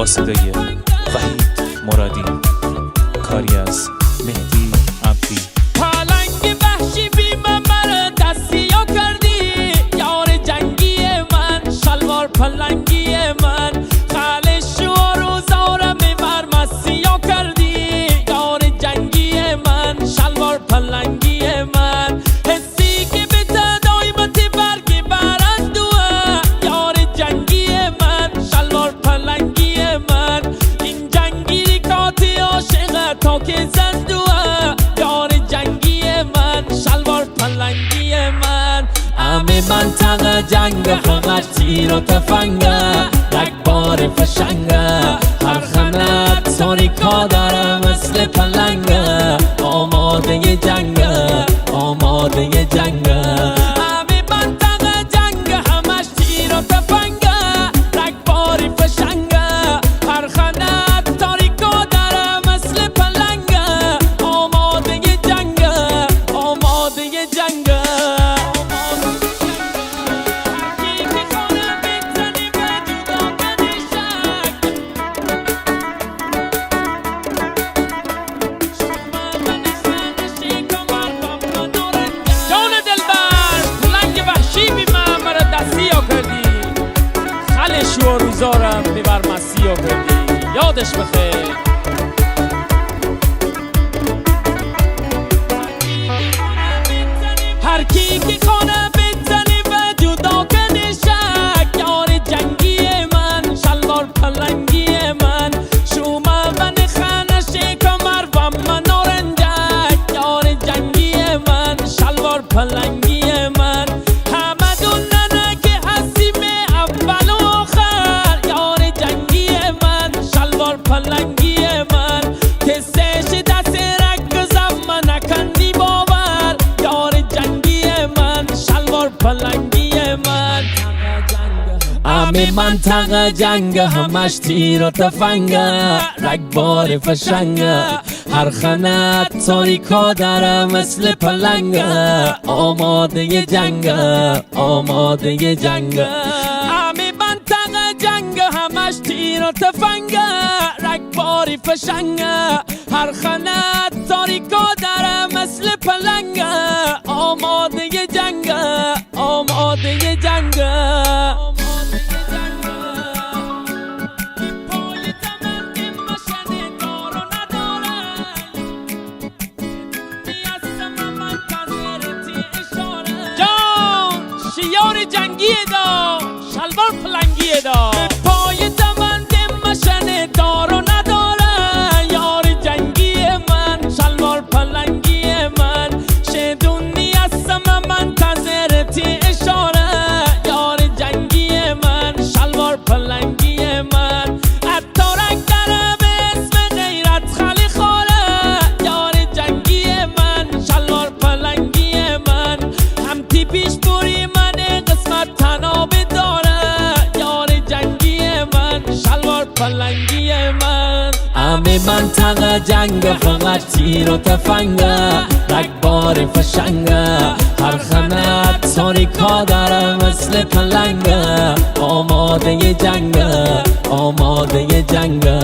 صدای وحید مرادی، کاری از مهدی عبدی. پلنگ وحشی بی ممر دستیا کردی، یار جنگی من، شلوار پلنگی من، خالش و روزارم بر مسیا کردی، یار جنگی من، شلوار پلنگی من، حسی که به تدایمت برگ برندوه، یار جنگی من، شلوار پلنگی من، این جنگی کاتی عاشق تا که زندوه، یار جنگی من، شلوار پلنگی من. همه منطقه جنگ، فقط تیر و تفنگه، رگبار فشنگه، هر خانت تاریکا داره مثل پلنگه، آماده جنگه، آماده جنگه. همه منطقه جنگ، همش تیر و تفنگه، رگبار فشنگه، هر خانت تاریکا داره مثل پلنگه، آماده جنگه، آماده جنگه. و روزارم ببر مسیح کردی، یادش بخیر. هر کی که خانه بزنی و جدا کنی شک، یار جنگی من، شلوار پلنگی من، شوما من خانه کمر و من نارنجک، یار جنگی من، شلوار پلنگی من. همه دوننه که هستیم اول و آخر، یار جنگی من، شلوار پلنگی من، کسش دست رکزم من نکندی باور، یار جنگی من، شلوار پلنگی من. همه منطقه جنگ، همش تیر و تفنگه، رگبار فشنگه، هر خانت تاریکا داره مثل پلنگه، آماده جنگه، آماده جنگه. همه منطقه جنگ، همش تیر و تفنگه، رگبار فشنگه، هر خانت تاریکا داره مثل پلنگه، آماده جنگه، آماده جنگه. یار جنگی دا، شلوار پلنگی دا، پای دمند مشن دار و نداره، یار جنگی من، شلوار پلنگی من، شدونی هستم منتظرتی اشاره، یار جنگی من، شلوار پلنگی من. حتی رنگ داره به اسم غیرت خالی خوره، یار جنگی من، شلوار پلنگی من، همتی پیش بوری من تناب داره، یار جنگی من، شلوار پلنگی من. همه منطقه جنگ، فقط تیر و تفنگه، رگبار فشنگه، هر خانت تاریکا داره مثل پلنگه، آماده جنگه، آماده جنگه.